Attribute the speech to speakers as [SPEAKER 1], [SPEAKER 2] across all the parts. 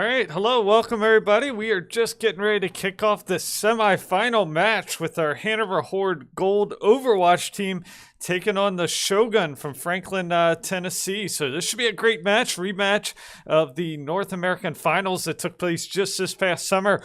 [SPEAKER 1] right, hello, welcome everybody. We are just getting ready to kick off the semifinal match with our Hanover Horde Gold Overwatch team taking on the Shogun from Franklin, Tennessee. So this should be a great match, rematch of the North American Finals that took place just this past summer.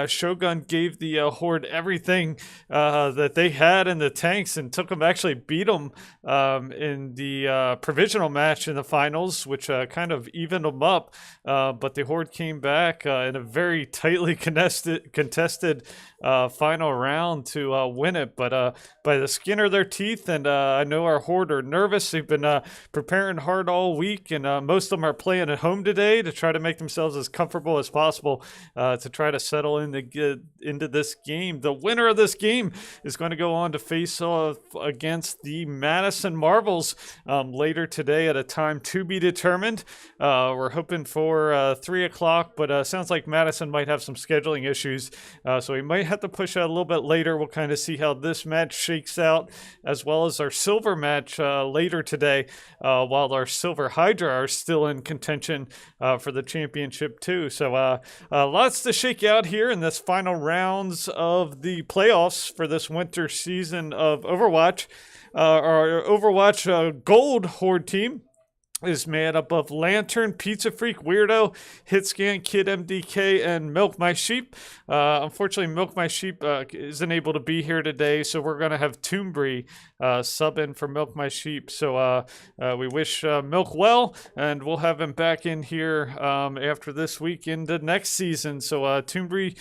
[SPEAKER 1] Shogun gave the Horde everything that they had in the tanks and actually beat them in the provisional match in the finals, which kind of evened them up. But the Horde came back in a very tightly contested final round to win it, but by the skin of their teeth. And I know our Horde are nervous. They've been preparing hard all week, and most of them are playing at home today to try to make themselves as comfortable as possible to try to settle into this game. The winner of this game is going to go on to face off against the Madison Marvels later today at a time to be determined. We're hoping for 3 o'clock, but sounds like Madison might have some scheduling issues, so we might have to push out a little bit later. We'll kind of see how this match shakes out, as well as our silver match later today, while our silver Hydra are still in contention for the championship too. So lots to shake out here in this final rounds of the playoffs for this winter season of Overwatch. Our Overwatch Gold Horde team is made up of Lantern, Pizza Freak, Weirdo, Hitscan, Kid MDK, and Milk My Sheep. Unfortunately, Milk My Sheep isn't able to be here today, so we're going to have Toombree sub in for Milk My Sheep. So we wish Milk well, and we'll have him back in here after this week into next season. So Toombree,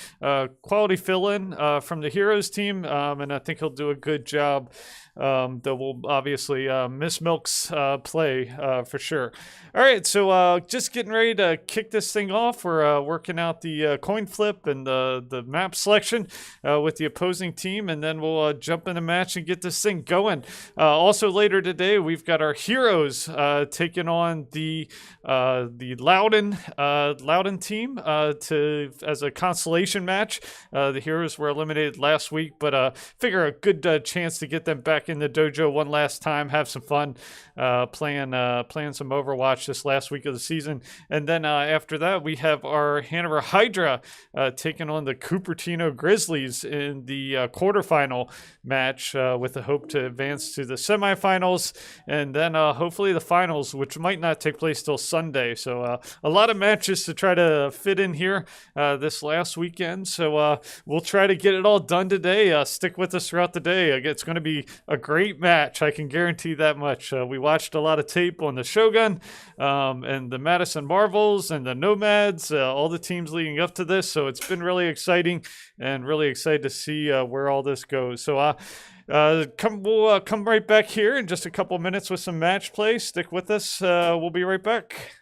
[SPEAKER 1] quality fill-in from the Heroes team, and I think he'll do a good job. Though we'll obviously miss Milk's play for sure. All right, so just getting ready to kick this thing off. We're working out the coin flip and the map selection with the opposing team, and then we'll jump in the match and get this thing going. Also later today, we've got our Heroes taking on the Loudon team as a consolation match. The Heroes were eliminated last week, but figure a good chance to get them back in the dojo one last time, have some fun playing some Overwatch this last week of the season. And then after that, we have our Hanover Hydra taking on the Cupertino Grizzlies in the quarterfinal match with the hope to advance to the semifinals, and then hopefully the finals, which might not take place till Sunday. So a lot of matches to try to fit in here this last weekend. So we'll try to get it all done today. Stick with us throughout the day. It's going to be a great match. I can guarantee that much. We watched a lot of tape on the Shogun and the Madison Marvels and the Nomads, all the teams leading up to this. So it's been really exciting and really excited to see where all this goes. So we'll come right back here in just a couple minutes with some match play. Stick with us. We'll be right back.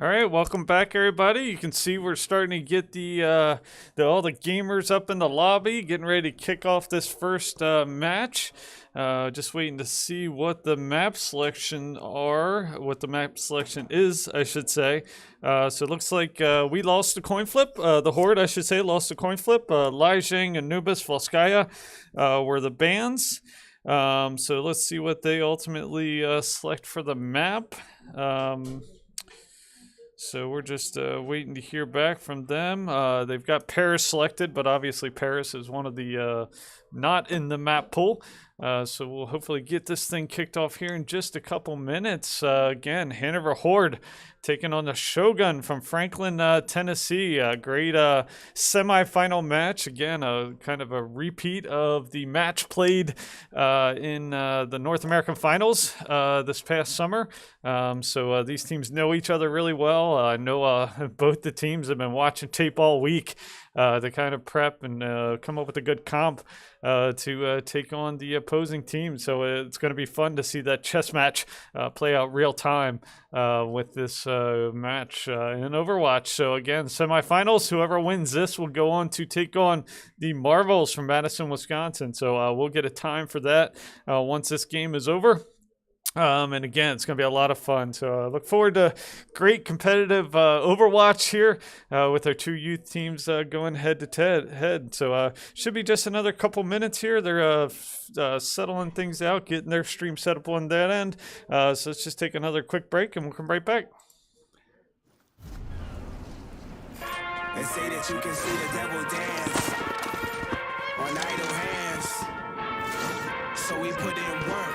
[SPEAKER 1] All right, welcome back, everybody. You can see we're starting to get all the gamers up in the lobby, getting ready to kick off this first match. Just waiting to see what the map selection is, I should say. So it looks like we lost the coin flip. The Horde, I should say, lost the coin flip. Lijiang, Anubis, Volskaya were the bans. So let's see what they ultimately select for the map. So we're just waiting to hear back from them. They've got Paris selected, but obviously Paris is one of the not in the map pool. So we'll hopefully get this thing kicked off here in just a couple minutes. Again, Hanover Horde taking on the Shogun from Franklin, Tennessee. A great semifinal match. Again, kind of a repeat of the match played in the North American Finals this past summer. So these teams know each other really well. I know both the teams have been watching tape all week to kind of prep and come up with a good comp to take on the opposing team. So it's going to be fun to see that chess match play out real time with this match in Overwatch. So again, semifinals, whoever wins this will go on to take on the Marvels from Madison, Wisconsin. So we'll get a time for that once this game is over. And again, it's going to be a lot of fun. So I look forward to great competitive Overwatch here with our two youth teams going head to head. So should be just another couple minutes here. They're settling things out, getting their stream set up on that end. So let's just take another quick break and we'll come right back.
[SPEAKER 2] They say that you can see the devil dance on idle hands. So we put in work.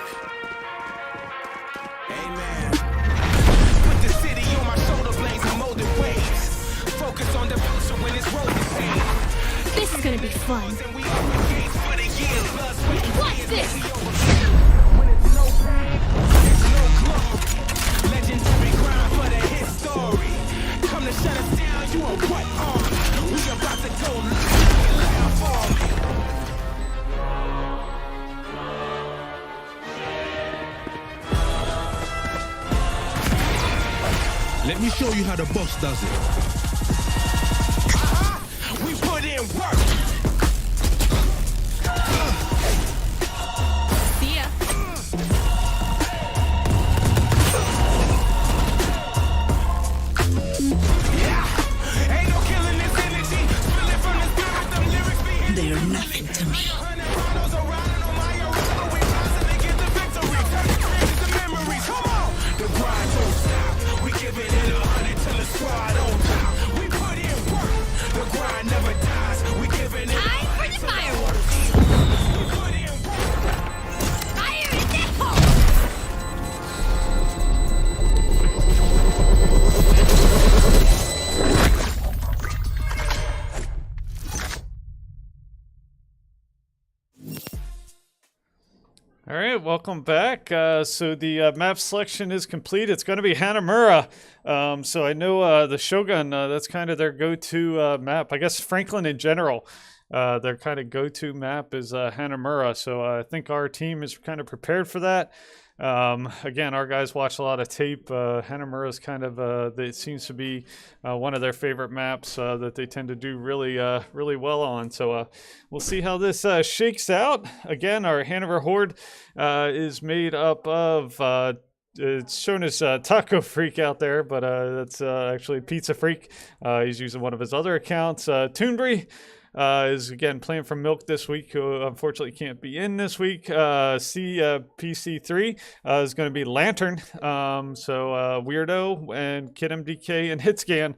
[SPEAKER 2] Amen. Put the city on my shoulder blades and molded waves. Focus on the future when it's rolling pain.
[SPEAKER 3] This is gonna be fun. What's this?
[SPEAKER 2] When it's no pain, it's no glory. Legendary grind for the history. Come to shut us down, you are what on? We about to go live for me.
[SPEAKER 4] Let me show you how the boss does it.
[SPEAKER 2] We put in work.
[SPEAKER 3] See ya.
[SPEAKER 2] Yeah, ain't no killing this energy. Feel it from the spirit, them lyrics be hitting.
[SPEAKER 4] They are nothing to me.
[SPEAKER 2] Come on, the grind don't stop. We giving it 100 till the squad on top. We put in work. The grind never dies. We giving it
[SPEAKER 3] Time for the fireworks.
[SPEAKER 2] We put in work.
[SPEAKER 3] Fire in the hole.
[SPEAKER 1] All right, welcome back. So the map selection is complete. It's going to be Hanover. So I know the Shogun, that's kind of their go-to map. I guess Franklin in general, their kind of go-to map is Hanover. So I think our team is kind of prepared for that. Again, our guys watch a lot of tape. Hanover is kind of, it seems to be one of their favorite maps that they tend to do really well on. So we'll see how this shakes out. Again, our Hanover Horde is made up of, it's shown as Taco Freak out there, but that's actually Pizza Freak. He's using one of his other accounts. Toonbury is again playing from Milk this week, who unfortunately can't be in this week. PC3 is going to be Lantern. So Weirdo and Kid MDK and Hitscan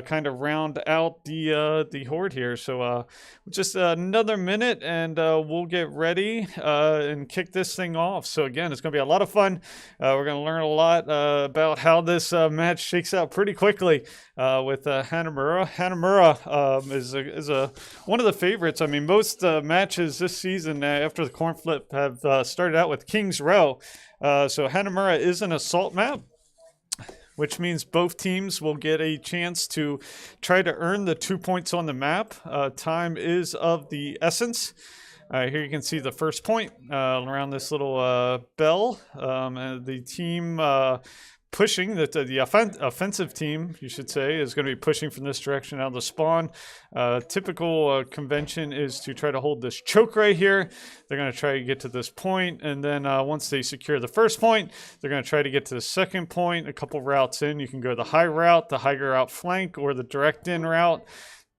[SPEAKER 1] kind of round out the horde here. So just another minute and we'll get ready and kick this thing off. So again, it's going to be a lot of fun. We're going to learn a lot about how this match shakes out pretty quickly with Hanover. Hanover is one of the favorites. I mean, most matches this season after the coin flip have started out with King's Row. So Hanover is an assault map, which means both teams will get a chance to try to earn the 2 points on the map. Time is of the essence. Here you can see the first point around this little bell. And the team pushing, that the offensive team, you should say, is going to be pushing from this direction out of the spawn. Typical convention is to try to hold this choke right here. They're going to try to get to this point, and then once they secure the first point, they're going to try to get to the second point. A couple routes in, you can go the high route, the higher out flank, or the direct in route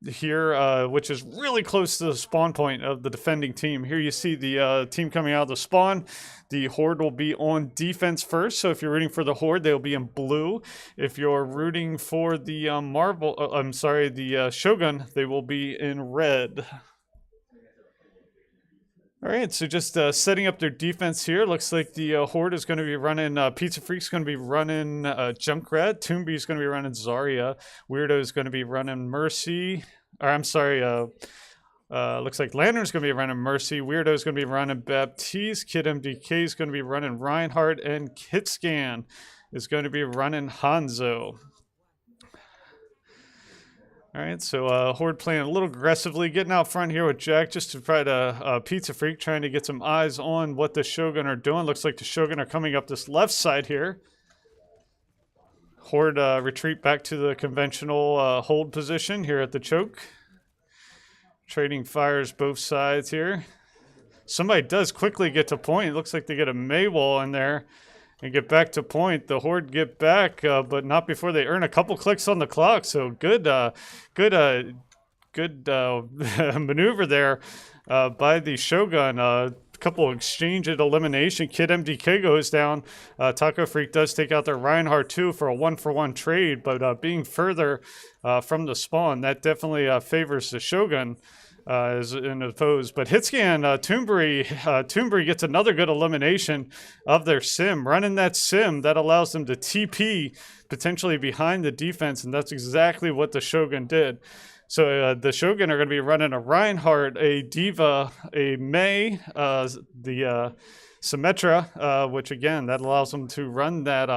[SPEAKER 1] here, which is really close to the spawn point of the defending team. Here you see the team coming out of the spawn. The Horde will be on defense first, so if you're rooting for the Horde, they'll be in blue. If you're rooting for the the Shogun, they will be in red. All right, so just setting up their defense here. Looks like the Horde is going to be running, Pizza Freak's going to be running Junkrat, Toomby's going to be running Zarya, Weirdo is going to be running Mercy, or I'm sorry, looks like Lantern's going to be running Mercy, Weirdo's going to be running Baptiste, Kid MDK is going to be running Reinhardt, and Kitscan is going to be running Hanzo. All right, so Horde playing a little aggressively, getting out front here with Jack just to try to Pizza Freak, trying to get some eyes on what the Shogun are doing. Looks like the Shogun are coming up this left side here. Horde retreat back to the conventional hold position here at the choke. Trading fires both sides here. Somebody does quickly get to point. It looks like they get a Maywall in there and get back to point. The Horde get back, but not before they earn a couple clicks on the clock. So good maneuver there by the Shogun. A couple exchange at elimination. Kid MDK goes down. Taco Freak does take out their Reinhardt too for a 1-for-1 trade, but being further from the spawn, that definitely favors the Shogun. Is in opposed, but Hitscan Toombury gets another good elimination of their sim. Running that sim, that allows them to TP potentially behind the defense, and that's exactly what the Shogun did. So the Shogun are going to be running a Reinhardt, a Diva, a Mei, the Symmetra, which again, that allows them to run that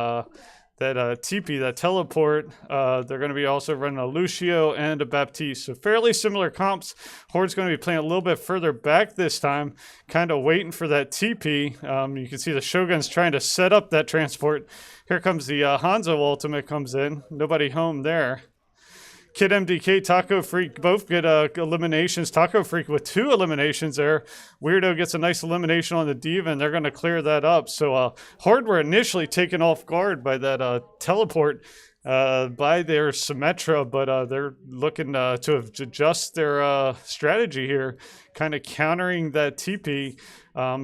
[SPEAKER 1] TP, that teleport. They're going to be also running a Lucio and a Baptiste. So fairly similar comps. Horde's going to be playing a little bit further back this time, kind of waiting for that TP. You can see the Shogun's trying to set up that transport. Here comes the Hanzo ultimate comes in. Nobody home there. Kid MDK, Taco Freak both get eliminations. Taco Freak with 2 eliminations there. Weirdo gets a nice elimination on the Diva, and they're going to clear that up. So Horde were initially taken off guard by that teleport by their Symmetra, but they're looking to adjust their strategy here, kind of countering that TP.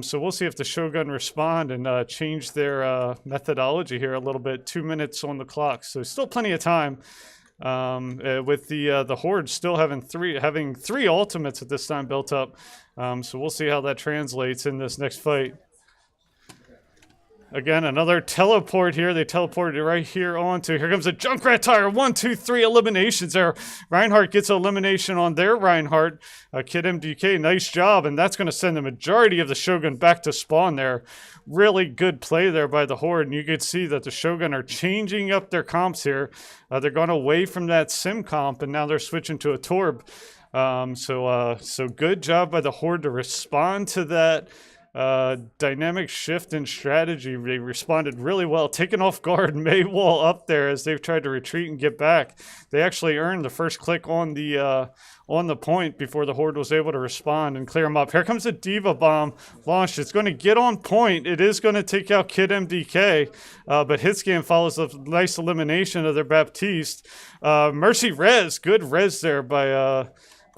[SPEAKER 1] So we'll see if the Shogun respond and change their methodology here a little bit. 2 minutes on the clock, so still plenty of time. With the Horde still having three ultimates at this time built up. So we'll see how that translates in this next fight. Again, another teleport here. They teleported right here onto. Here comes a Junkrat tire. 1, 2, 3 eliminations there. Reinhardt gets an elimination on their Reinhardt. Kid MDK, nice job. And that's going to send the majority of the Shogun back to spawn there. Really good play there by the Horde. And you can see that the Shogun are changing up their comps here. They're going away from that sim comp, and now they're switching to a Torb. So good job by the Horde to respond to that dynamic shift in strategy. They responded really well, taking off guard Maywall up there as they've tried to retreat and get back. They actually earned the first click on the point before the Horde was able to respond and clear them up. Here comes a Diva bomb launched. It's going to get on point. It is going to take out Kid MDK, but Hitscan follows a nice elimination of their Baptiste. Mercy res, good res there by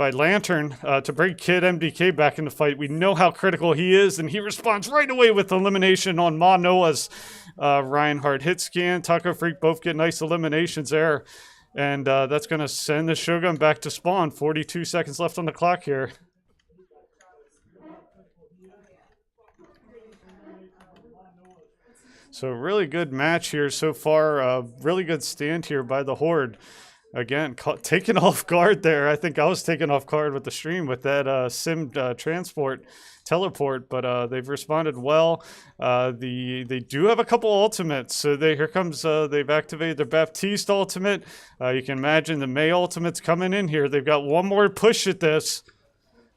[SPEAKER 1] Lantern to bring Kid MDK back in the fight. We know how critical he is, and he responds right away with elimination on Ma Noah's Reinhardt. Hitscan, Taco Freak both get nice eliminations there, and that's going to send the Shogun back to spawn. 42 seconds left on the clock here. So really good match here so far. Really good stand here by the Horde. Again, taken off guard there. I think I was taken off guard with the stream with that sim transport teleport, but they've responded well. They do have a couple ultimates. So here comes, they've activated their Baptiste ultimate. You can imagine the Mei ultimates coming in here. They've got one more push at this.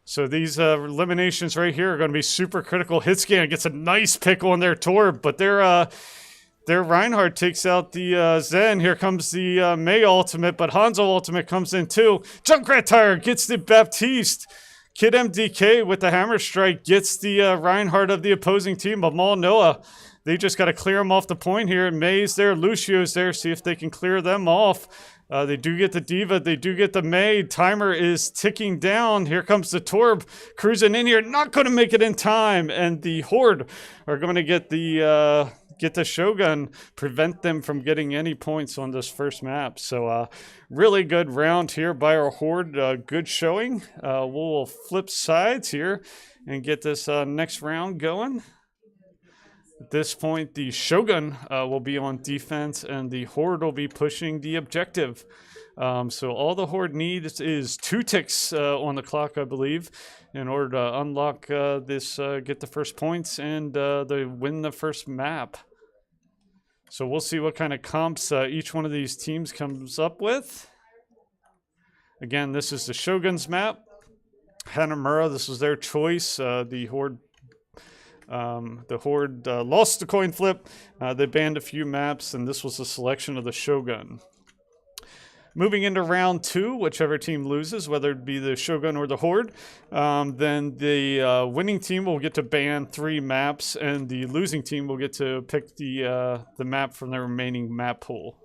[SPEAKER 1] So these eliminations right here are going to be super critical. Hitscan gets a nice pick on their Torb, but they're There, Reinhardt takes out the Zen. Here comes the Mei ultimate, but Hanzo ultimate comes in too. Junkrat Tire gets the Baptiste. Kid MDK with the hammer strike gets the Reinhardt of the opposing team. Amal Noah, they just got to clear him off the point here. Mei's there, Lucio's there. See if they can clear them off. They do get the Diva. They do get the Mei. Timer is ticking down. Here comes the Torb cruising in here. Not going to make it in time. And the Horde are going to get the Shogun, prevent them from getting any points on this first map. So really good round here by our Horde. Good showing. We'll flip sides here and get this next round going. At this point, the Shogun will be on defense and the Horde will be pushing the objective. So all the Horde needs is 2 ticks on the clock, I believe, in order to unlock this, get the first points, and they win the first map. So we'll see what kind of comps each one of these teams comes up with. Again, this is the Shogun's map. Hanamura, this was their choice. The Horde lost the coin flip. They banned a few maps, and this was a selection of the Shogun. Moving into round 2, whichever team loses, whether it be the Shogun or the Horde, then the winning team will get to ban 3 maps, and the losing team will get to pick the map from the remaining map pool.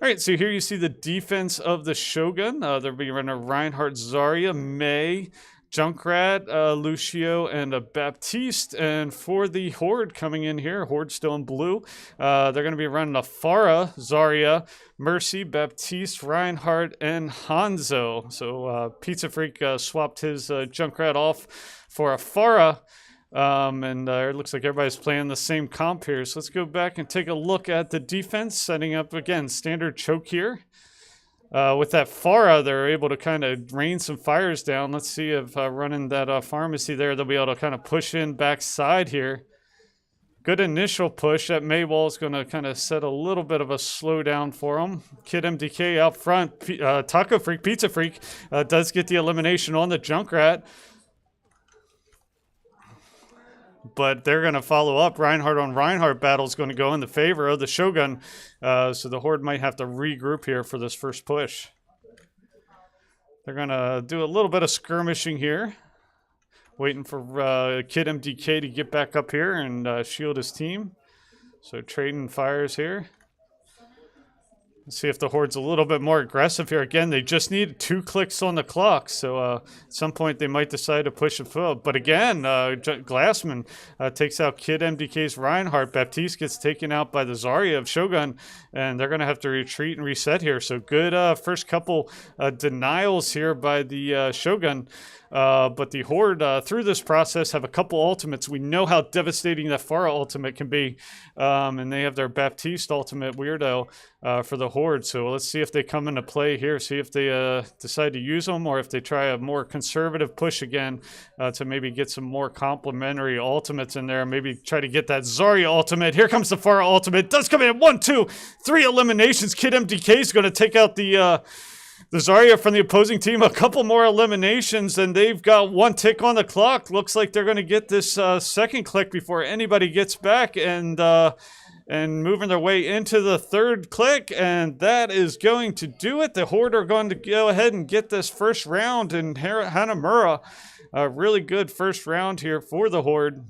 [SPEAKER 1] All right, so here you see the defense of the Shogun. They'll be running Reinhardt, Zarya, Mei, Junkrat, Lucio, and a Baptiste. And for the Horde coming in here, Horde still in blue, they're going to be running a Pharah, Zarya, Mercy, Baptiste, Reinhardt, and Hanzo. So Pizza Freak swapped his Junkrat off for a Pharah. And it looks like everybody's playing the same comp here. So let's go back and take a look at the defense, setting up, again, standard choke here. With that Pharah, they're able to kind of rain some fires down. Let's see if running that pharmacy there, they'll be able to kind of push in backside here. Good initial push. That Maywall is going to kind of set a little bit of a slowdown for them. Kid MDK out front. Taco Freak, Pizza Freak does get the elimination on the Junkrat. But they're going to follow up. Reinhardt on Reinhardt battle is going to go in the favor of the Shogun. So the Horde might have to regroup here for this first push. They're going to do a little bit of skirmishing here. Waiting for Kid MDK to get back up here and shield his team. So trading fires here. Let's see if the Horde's a little bit more aggressive here. Again, they just need 2 clicks on the clock. So at some point they might decide to push it forward. But again, Glassman takes out Kid MDK's Reinhardt. Baptiste gets taken out by the Zarya of Shogun. And they're going to have to retreat and reset here. So good first couple denials here by the Shogun. But the Horde, through this process, have a couple ultimates. We know how devastating that Pharah ultimate can be. And they have their Baptiste ultimate weirdo for the Horde. So let's see if they come into play here. See if they decide to use them, or if they try a more conservative push again to maybe get some more complementary ultimates in there. Maybe try to get that Zarya ultimate. Here comes the Pharah ultimate. Does come in 1, 2, 3 eliminations. Kid MDK is going to take out the Zarya from the opposing team. A couple more eliminations, and they've got 1 tick on the clock. Looks like they're going to get this second click before anybody gets back, and moving their way into the 3rd click, and that is going to do it. The Horde are going to go ahead and get this first round in Hanamura. A really good first round here for the Horde.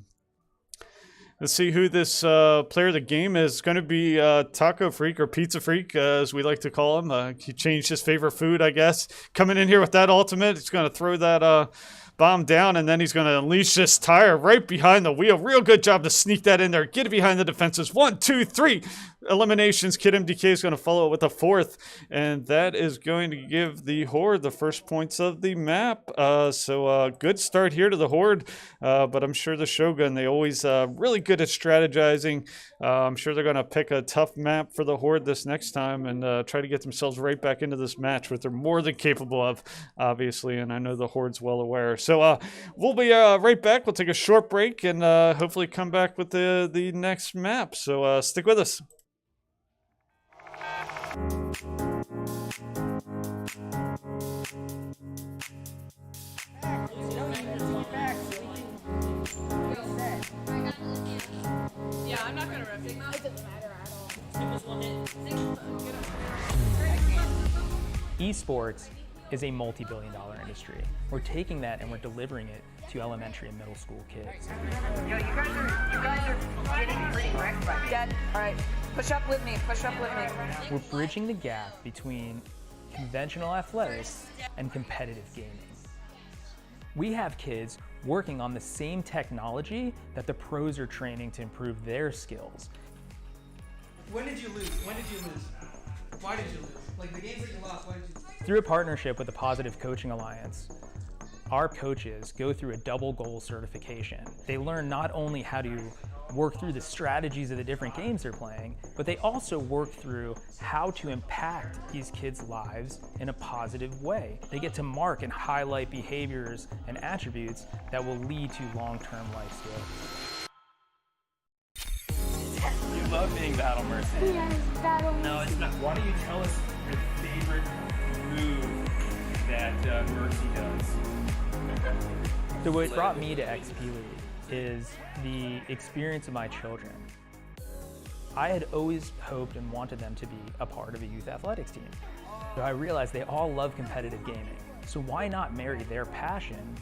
[SPEAKER 1] Let's see who this player of the game is. It's going to be Taco Freak, or Pizza Freak, as we like to call him. He changed his favorite food, I guess. Coming in here with that ultimate, he's going to throw that bomb down, and then he's going to unleash this tire right behind the wheel. Real good job to sneak that in there. Get it behind the defenses. 1, 2, 3 eliminations. Kid MDK is going to follow it with a 4th, and that is going to give the Horde the first points of the map. So good start here to the Horde, but I'm sure the Shogun, they always really good at strategizing. I'm sure they're going to pick a tough map for the Horde this next time and try to get themselves right back into this match, which they're more than capable of, obviously, and I know the Horde's well aware. So we'll be right back. We'll take a short break and hopefully come back with the next map. So stick with us.
[SPEAKER 3] Yeah, I'm not gonna rip it. It doesn't matter.
[SPEAKER 5] Esports is a multi-billion-dollar industry. We're taking that and we're delivering it to elementary and middle school kids.
[SPEAKER 6] Yo, you guys are getting pretty wrecked by me. Dad, all right, push up with me, push up with me.
[SPEAKER 5] We're bridging the gap between conventional athletics and competitive gaming. We have kids working on the same technology that the pros are training to improve their skills.
[SPEAKER 7] When did you lose? When did you lose? Why did you lose? Like the games that you lost, why did you lose?
[SPEAKER 5] Through a partnership with the Positive Coaching Alliance, our coaches go through a double goal certification. They learn not only how to work through the strategies of the different games they're playing, but they also work through how to impact these kids' lives in a positive way. They get to mark and highlight behaviors and attributes that will lead to long-term life skills. You love being Battle Mercy.
[SPEAKER 8] Yes, Battle Mercy.
[SPEAKER 5] No, it's not. Why don't you tell us your favorite move that Mercy does? So what brought me to XP League is the experience of my children. I had always hoped and wanted them to be a part of a youth athletics team. So I realized they all love competitive gaming. So why not marry their passion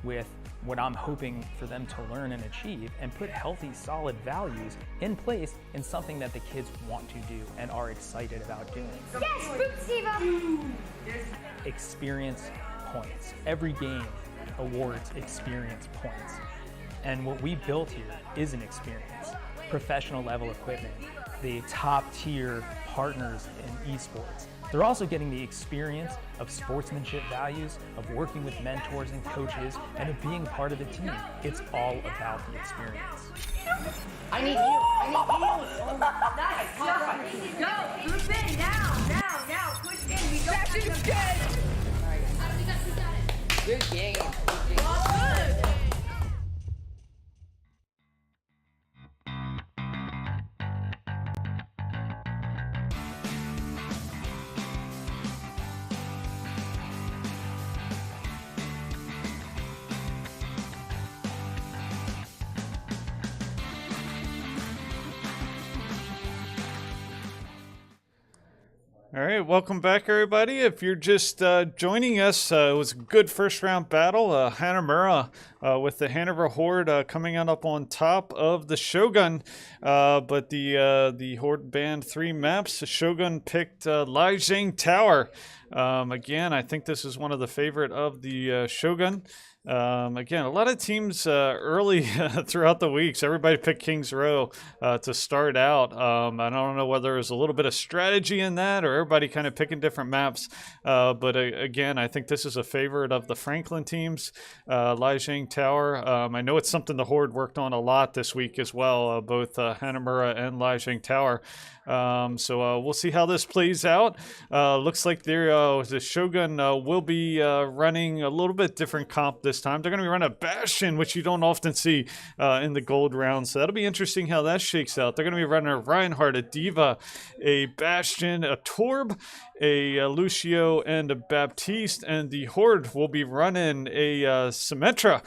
[SPEAKER 5] with what I'm hoping for them to learn and achieve and put healthy, solid values in place in something that the kids want to do and are excited about doing.
[SPEAKER 8] Yes, Boot Steve!
[SPEAKER 5] Experience points. Every game awards experience points. And what we built here is an experience. Professional level equipment, the top tier partners in esports. They're also getting the experience of sportsmanship values, of working with mentors and coaches, and of being part of the team. It's all about the experience.
[SPEAKER 6] I need you, Nice, go, group in, now, push in, we don't have to good. Good game. Good.
[SPEAKER 1] All right, welcome back, everybody. If you're just joining us, it was a good first round battle. Hanover with the Hanover Horde coming out up on top of the Shogun, but the Horde banned 3 maps. The Shogun picked Lijiang Tower. Again, I think this is one of the favorite of the Shogun. Again, a lot of teams early throughout the weeks, everybody picked Kings Row to start out. I don't know whether there's a little bit of strategy in that or everybody kind of picking different maps. But again, I think this is a favorite of the Franklin teams, Lijiang Tower. I know it's something the Horde worked on a lot this week as well, both Hanamura and Lijiang Tower. So we'll see how this plays out. Looks like the Shogun will be running a little bit different comp this time. They're going to be running a Bastion, which you don't often see in the gold round. So that'll be interesting how that shakes out. They're going to be running a Reinhardt, a Diva, a Bastion, a Torb, a Lucio, and a Baptiste. And the Horde will be running a Symmetra,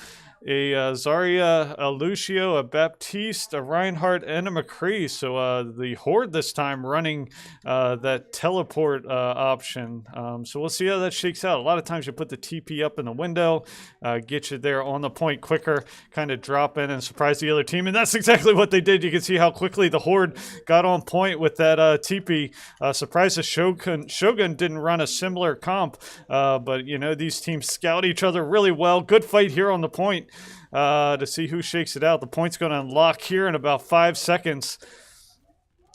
[SPEAKER 1] a Zarya, a Lucio, a Baptiste, a Reinhardt, and a McCree. So the Horde this time running that teleport option. So we'll see how that shakes out. A lot of times you put the TP up in the window, get you there on the point quicker, kind of drop in and surprise the other team. And that's exactly what they did. You can see how quickly the Horde got on point with that TP. Surprised the Shogun didn't run a similar comp. But, you know, these teams scout each other really well. Good fight here on the point. To see who shakes it out. The point's going to unlock here in about 5 seconds.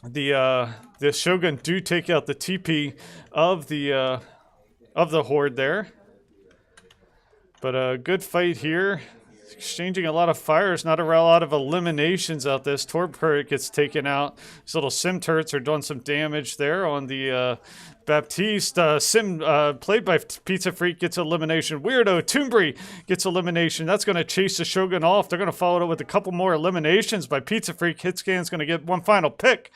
[SPEAKER 1] The Shogun do take out the TP of the Horde there, but a good fight here. Exchanging a lot of fires, not a lot of eliminations out this. Torb turret gets taken out. These little sim turrets are doing some damage there on the Baptiste. Sim played by Pizza Freak gets elimination. Weirdo Toombury gets elimination. That's going to chase the Shogun off. They're going to follow it up with a couple more eliminations by Pizza Freak. Hitscan's going to get one final pick.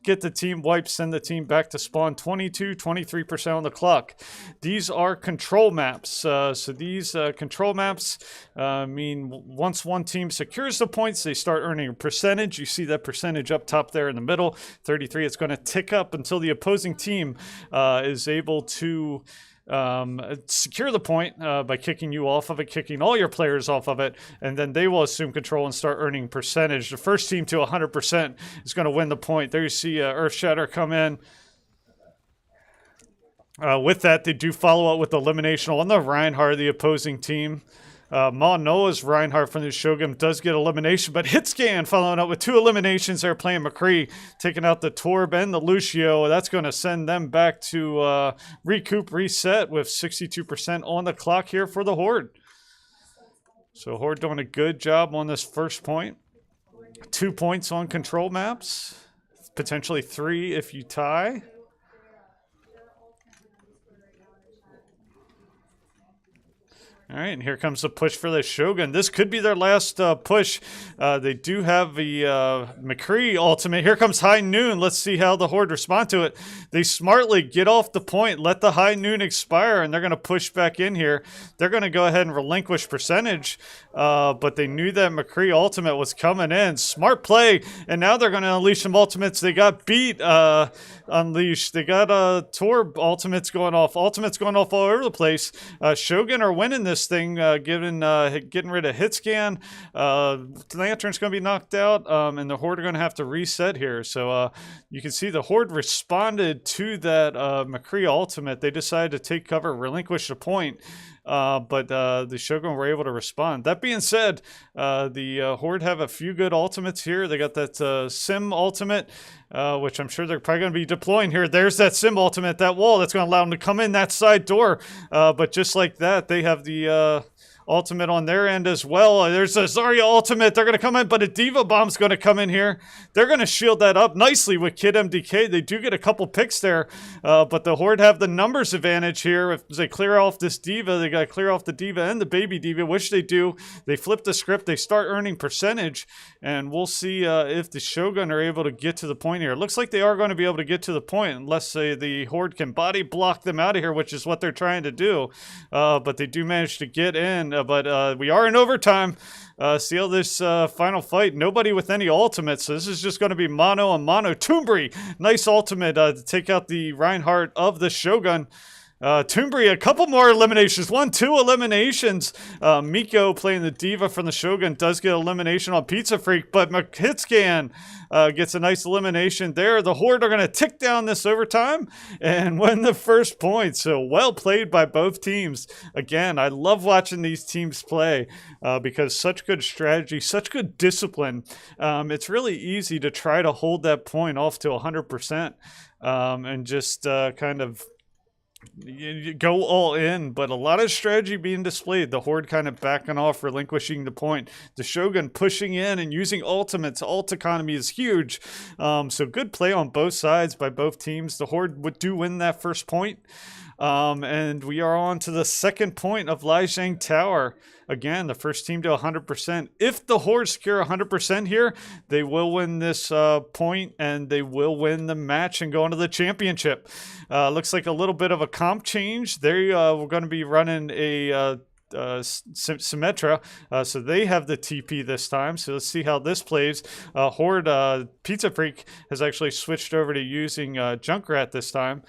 [SPEAKER 1] Get the team wiped, send the team back to spawn. 23% on the clock. These are control maps. So these control maps mean once one team secures the points, they start earning a percentage. You see that percentage up top there in the middle, 33. It's going to tick up until the opposing team is able to secure the point by kicking you off of it, kicking all your players off of it, and then they will assume control and start earning percentage. The first team to 100% is going to win the point. There you see Earthshatter come in. With that, they do follow up with elimination on the Reinhardt, the opposing team. Noah's Reinhardt from the Shogun does get elimination, but Hitscan following up with 2 eliminations. They're playing McCree, taking out the Torb and the Lucio. That's going to send them back to reset with 62% on the clock here for the Horde. So Horde doing a good job on this first point. 2 points on control maps, potentially 3 if you tie. All right, and here comes the push for the Shogun. This could be their last push. They do have the McCree ultimate. Here comes High Noon. Let's see how the Horde respond to it. They smartly get off the point, let the High Noon expire, and they're going to push back in here. They're going to go ahead and relinquish percentage, but they knew that McCree ultimate was coming in. Smart play, and now they're going to unleash some ultimates. They got beat. Unleashed. They got Torb ultimates going off all over the place. Shogun are winning this thing, getting rid of Hitscan. Lantern's going to be knocked out, and the Horde are going to have to reset here. So you can see the Horde responded to that McCree ultimate. They decided to take cover, relinquish the point. But the Shogun were able to respond. That being said, the Horde have a few good ultimates here. They got that Sim ultimate, which I'm sure they're probably going to be deploying here. There's that Sim ultimate, that wall that's going to allow them to come in that side door. But just like that, they have the ultimate on their end as well. There's a Zarya ultimate. They're going to come in, but a Diva Bomb's going to come in here. They're going to shield that up nicely with Kid MDK. They do get a couple picks there, but the Horde have the numbers advantage here. If they clear off this Diva, they got to clear off the Diva and the baby Diva, which they do. They flip the script. They start earning percentage, and we'll see if the Shogun are able to get to the point here. It looks like they are going to be able to get to the point unless the Horde can body block them out of here, which is what they're trying to do. But they do manage to get in. But we are in overtime. See how this final fight, nobody with any ultimates. So this is just going to be mono and mono. Toombry, nice ultimate to take out the Reinhardt of the Shogun. Toombry, a couple more eliminations. 2 eliminations. Miko playing the Diva from the Shogun does get elimination on Pizza Freak, but Hitscan gets a nice elimination there. The Horde are going to tick down this overtime and win the first point. So well played by both teams. Again, I love watching these teams play because such good strategy, such good discipline. It's really easy to try to hold that point off to 100% and just kind of you go all in, but a lot of strategy being displayed. The Horde kind of backing off, relinquishing the point. The Shogun pushing in and using ultimates. Ult economy is huge. So good play on both sides by both teams. The Horde do win that first point. And we are on to the second point of Lijiang Tower. Again, the first team to 100%. If the Horde secure 100% here, they will win this point and they will win the match and go into the championship. Looks like a little bit of a comp change. We're going to be running a Symmetra, so they have the TP this time. So let's see how this plays. Horde Pizza Freak has actually switched over to using Junkrat this time.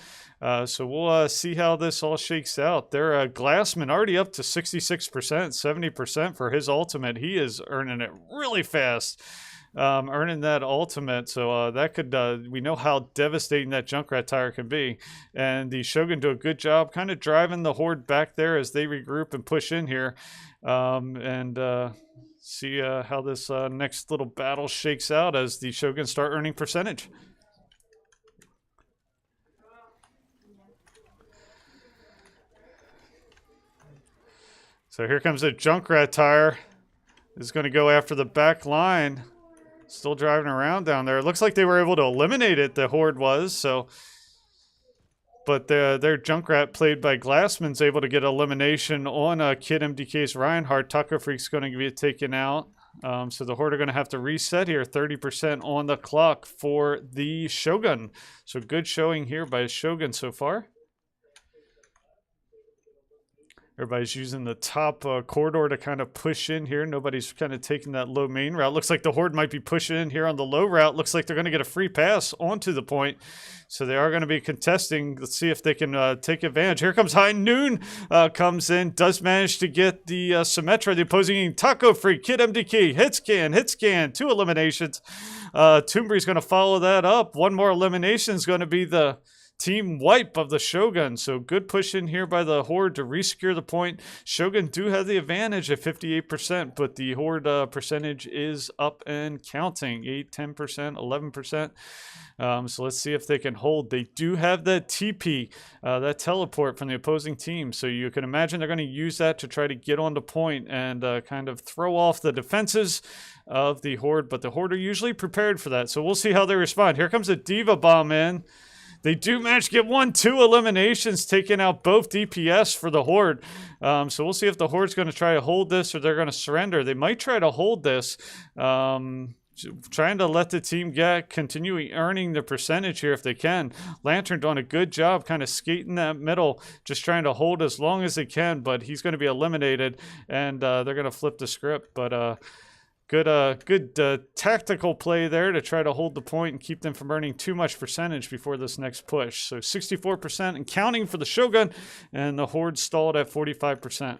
[SPEAKER 1] So we'll see how this all shakes out. Their Glassman already up to 66%, 70% for his ultimate. He is earning it really fast, earning that ultimate. So that could, we know how devastating that Junkrat tire can be. And the Shogun do a good job kind of driving the Horde back there as they regroup and push in here. See how this next little battle shakes out as the Shogun start earning percentage. So here comes a Junkrat tire. Is going to go after the back line. Still driving around down there. It looks like they were able to eliminate it, the Horde was. So, but their Junkrat played by Glassman's able to get elimination on Kid MDK's Reinhardt. Taco Freak's going to be taken out. So the Horde are going to have to reset here. 30% on the clock for the Shogun. So good showing here by Shogun so far. Everybody's using the top corridor to kind of push in here. Nobody's kind of taking that low main route. Looks like the Horde might be pushing in here on the low route. Looks like they're going to get a free pass onto the point. So they are going to be contesting. Let's see if they can take advantage. Here comes High Noon. Comes in. Does manage to get the Symmetra. The opposing Taco Freak. Kid MDK. Hit scan. 2 eliminations. Toombri's going to follow that up. 1 more elimination is going to be the team wipe of the Shogun. So good push in here by the Horde to resecure the point. Shogun do have the advantage at 58%, but the Horde percentage is up and counting. 8, 10%, 11%. So let's see if they can hold. They do have that TP, that teleport from the opposing team. So you can imagine they're going to use that to try to get on the point and kind of throw off the defenses of the Horde. But the Horde are usually prepared for that. So we'll see how they respond. Here comes a Diva Bomb in. They do manage to get 2 eliminations, taking out both DPS for the Horde. So we'll see if the Horde's going to try to hold this or they're going to surrender. They might try to hold this, trying to let the team continue earning the percentage here if they can. Lantern doing a good job kind of skating that middle, just trying to hold as long as they can, but he's going to be eliminated, and they're going to flip the script. But good tactical play there to try to hold the point and keep them from earning too much percentage before this next push. So 64% and counting for the Shogun, and the Horde stalled at 45%.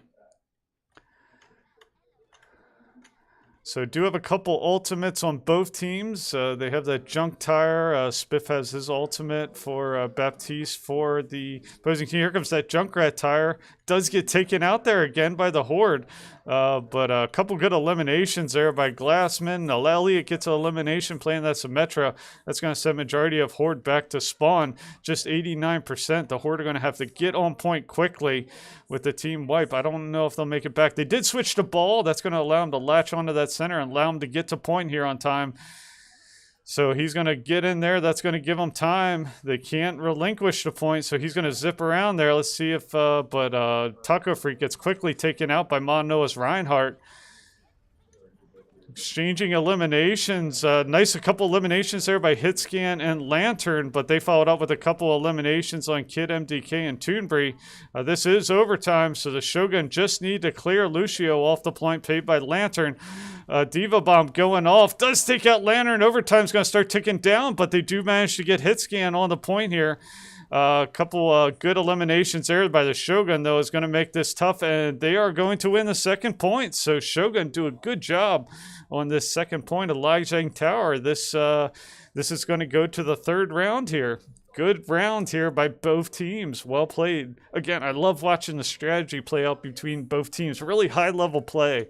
[SPEAKER 1] So do have a couple ultimates on both teams. They have that junk tire. Spiff has his ultimate for Baptiste for the opposing team. Here comes that Junkrat tire. Does get taken out there again by the Horde. But a couple good eliminations there by Glassman. Elliott gets an elimination playing that Symmetra. That's going to send majority of Horde back to spawn. Just 89%. The Horde are going to have to get on point quickly with the team wipe. I don't know if they'll make it back. They did switch the ball. That's going to allow them to latch onto that center and allow them to get to point here on time. So he's going to get in there. That's going to give him time. They can't relinquish the point, so he's going to zip around there. Let's see if, Taco Freak gets quickly taken out by Monoas Reinhardt. Exchanging eliminations. Nice a couple eliminations there by Hitscan and Lantern, but they followed up with a couple eliminations on Kid MDK and Toonbury. This is overtime, so the Shogun just need to clear Lucio off the point paid by Lantern. Diva Bomb going off. Does take out Lantern. Overtime's going to start ticking down, but they do manage to get Hitscan on the point here. A couple good eliminations there by the Shogun, though, is going to make this tough, and they are going to win the second point. So Shogun do a good job on this second point of Lijiang Tower. This is going to go to the third round here. Good round here by both teams. Well played. Again, I love watching the strategy play out between both teams. Really high-level play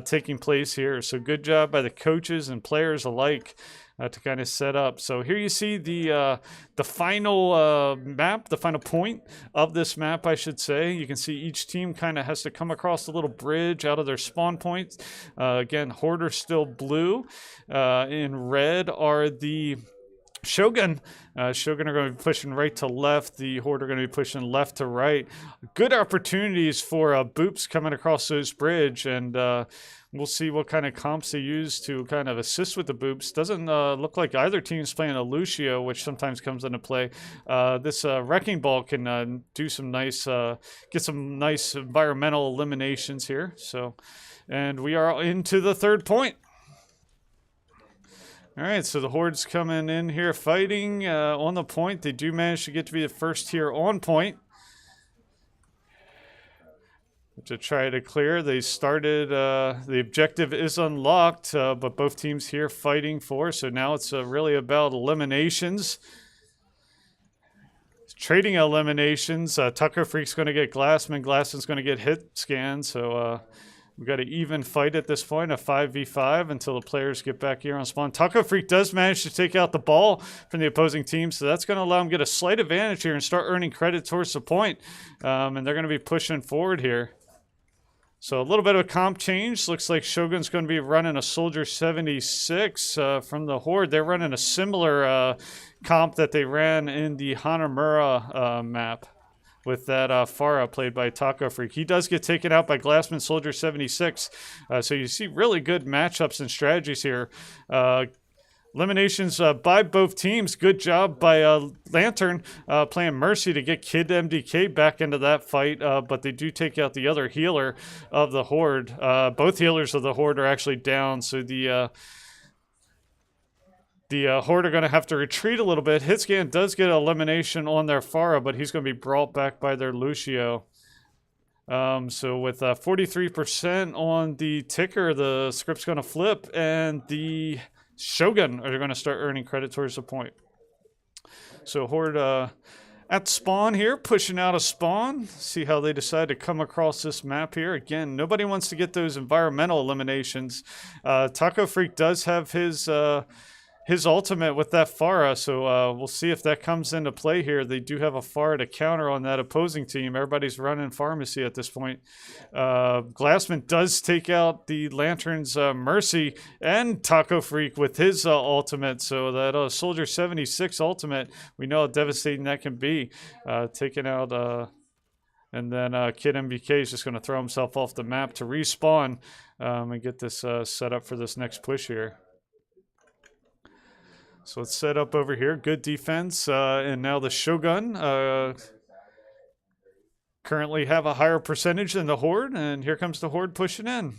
[SPEAKER 1] taking place here. So good job by the coaches and players alike to kind of set up. So here you see the final map, the final point of this map, I should say. You can see each team kind of has to come across a little bridge out of their spawn points. Again, Horde are still blue. In red are the Shogun. Shogun are going to be pushing right to left. The Horde are going to be pushing left to right. Good opportunities for boops coming across those bridge, and we'll see what kind of comps they use to kind of assist with the boops. Doesn't look like either team's playing a Lucio, which sometimes comes into play. This Wrecking Ball can do some nice, get some nice environmental eliminations here. So, and we are into the third point. All right, so the Horde's coming in here fighting on the point. They do manage to get to be the first here on point. To try to clear, they started, the objective is unlocked, but both teams here fighting for, so now it's really about eliminations. Trading eliminations. Tucker Freak's going to get Glassman. Glassman's going to get hit scan, so we've got an even fight at this point, a 5v5 until the players get back here on spawn. Taco Freak does manage to take out the ball from the opposing team, so that's going to allow them to get a slight advantage here and start earning credit towards the point. And they're going to be pushing forward here. So a little bit of a comp change. Looks like Shogun's going to be running a Soldier 76 from the Horde. They're running a similar comp that they ran in the Hanamura map, with that Farah played by Taco Freak. He does get taken out by Glassman Soldier 76. So you see really good matchups and strategies here. Eliminations by both teams. Good job by Lantern playing Mercy to get Kid MDK back into that fight, but they do take out the other healer of the Horde. Both healers of the Horde are actually down, so the Horde are going to have to retreat a little bit. Hitscan does get elimination on their Pharah, but he's going to be brought back by their Lucio. So with 43% on the ticker, the script's going to flip, and the Shogun are going to start earning credit towards the point. So Horde at spawn here, pushing out a spawn. See how they decide to come across this map here. Again, nobody wants to get those environmental eliminations. Taco Freak does have his ultimate with that Pharah, so we'll see if that comes into play here. They do have a Pharah to counter on that opposing team. Everybody's running Pharmacy at this point. Glassman does take out the Lantern's Mercy and Taco Freak with his ultimate, so that Soldier 76 ultimate, we know how devastating that can be. Taking out... and then Kid MBK is just going to throw himself off the map to respawn and get this set up for this next push here. So let's set up over here. Good defense. And now the Shogun currently have a higher percentage than the Horde. And here comes the Horde pushing in.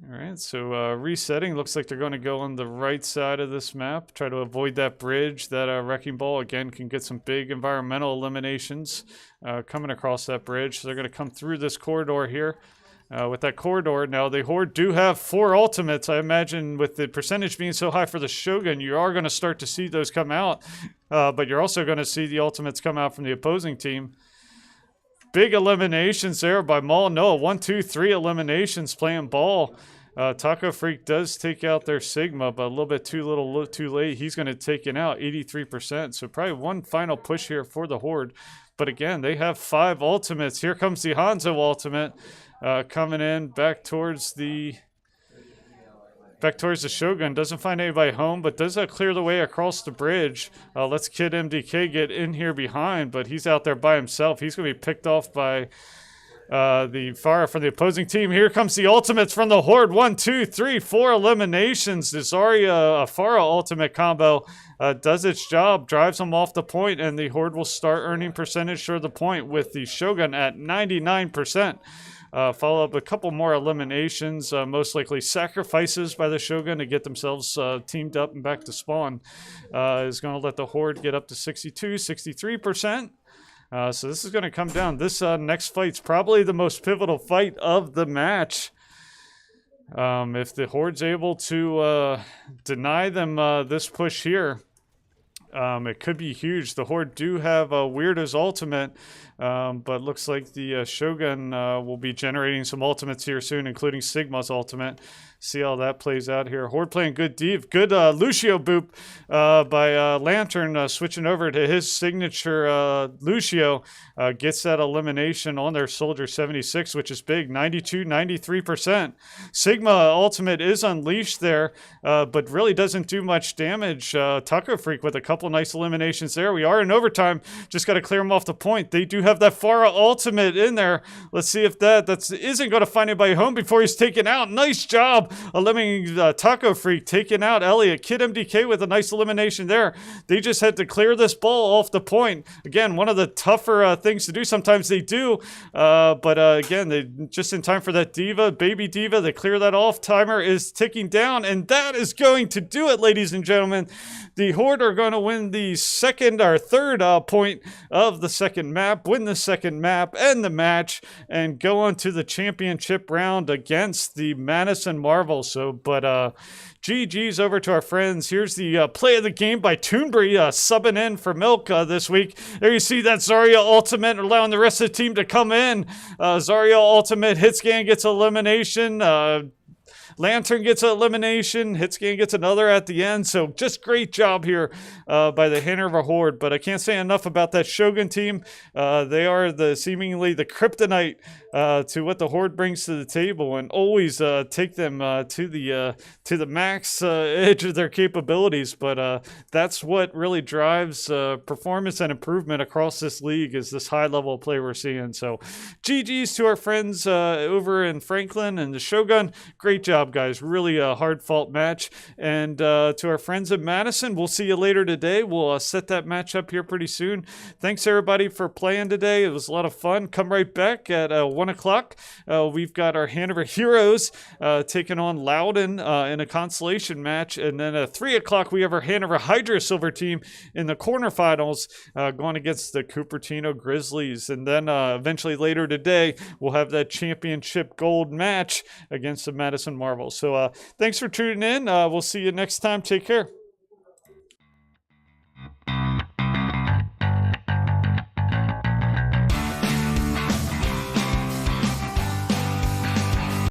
[SPEAKER 1] All right, so resetting. Looks like they're going to go on the right side of this map. Try to avoid that bridge. That Wrecking Ball, again, can get some big environmental eliminations coming across that bridge. So they're going to come through this corridor here. With that corridor. Now, the Horde do have 4 ultimates. I imagine with the percentage being so high for the Shogun, you are going to start to see those come out. But you're also going to see the ultimates come out from the opposing team. Big eliminations there by Maul. No, 1, 2, 3 eliminations playing ball. Taco Freak does take out their Sigma, but a little bit too late. He's going to take it out, 83%. So probably one final push here for the Horde. But again, they have 5 ultimates. Here comes the Hanzo ultimate. Coming in back towards the Shogun. Doesn't find anybody home, but does clear the way across the bridge. Let's Kid MDK get in here behind, but he's out there by himself. He's going to be picked off by the Pharah from the opposing team. Here comes the ultimates from the Horde. 1, 2, 3, 4 eliminations. The Zarya Pharah ultimate combo does its job, drives them off the point, and the Horde will start earning percentage for the point with the Shogun at 99%. Follow up a couple more eliminations, most likely sacrifices by the Shogun to get themselves teamed up and back to spawn. Is going to let the Horde get up to 62, 63%. So this is going to come down. This next fight's probably the most pivotal fight of the match. If the Horde's able to deny them this push here, it could be huge. The Horde do have Weirdo's ultimate, but looks like the Shogun will be generating some ultimates here soon, including Sigma's ultimate. See how that plays out here. Horde playing good deep. Good Lucio boop by Lantern, switching over to his signature Lucio. Gets that elimination on their Soldier 76, which is big. 92, 93%. Sigma ultimate is unleashed there, but really doesn't do much damage. Taco Freak with a couple nice eliminations there. We are in overtime. Just got to clear them off the point. They do have that Pharah ultimate in there. Let's see if that isn't going to find anybody home before he's taken out. Nice job eliminating Taco Freak, taking out Elliot. Kid MDK with a nice elimination there. They just had to clear this ball off the point. Again, one of the tougher things to do. Sometimes they do, but again, they just in time for that Diva, baby Diva. They clear that off. Timer is ticking down, and that is going to do it, ladies and gentlemen. The Horde are going to win the third point of the second map, win the second map and the match, and go on to the championship round against the Madison Marvel. So, but GG's over to our friends. Here's the play of the game by Toonbury, subbing in for Milk this week. There you see that Zarya ultimate, allowing the rest of the team to come in. Zarya ultimate, Hitscan gets elimination. Lantern gets an elimination. Hitscan gets another at the end. So just great job here by the Hanover Horde. But I can't say enough about that Shogun team. They are seemingly the kryptonite to what the Horde brings to the table, and always take them to the max edge of their capabilities. But that's what really drives performance and improvement across this league, is this high level of play we're seeing. So GG's to our friends over in Franklin and the Shogun. Great job, guys. Really a hard fought match. And to our friends in Madison, we'll see you later today. We'll set that match up here pretty soon. Thanks everybody for playing today. It was a lot of fun. Come right back at 1 o'clock. We've got our Hanover Heroes taking on Loudon in a consolation match. And then at 3 o'clock, we have our Hanover Hydra Silver team in the quarterfinals going against the Cupertino Grizzlies. And then eventually later today, we'll have that championship gold match against the Madison Marvels. So thanks for tuning in. We'll see you next time. Take care.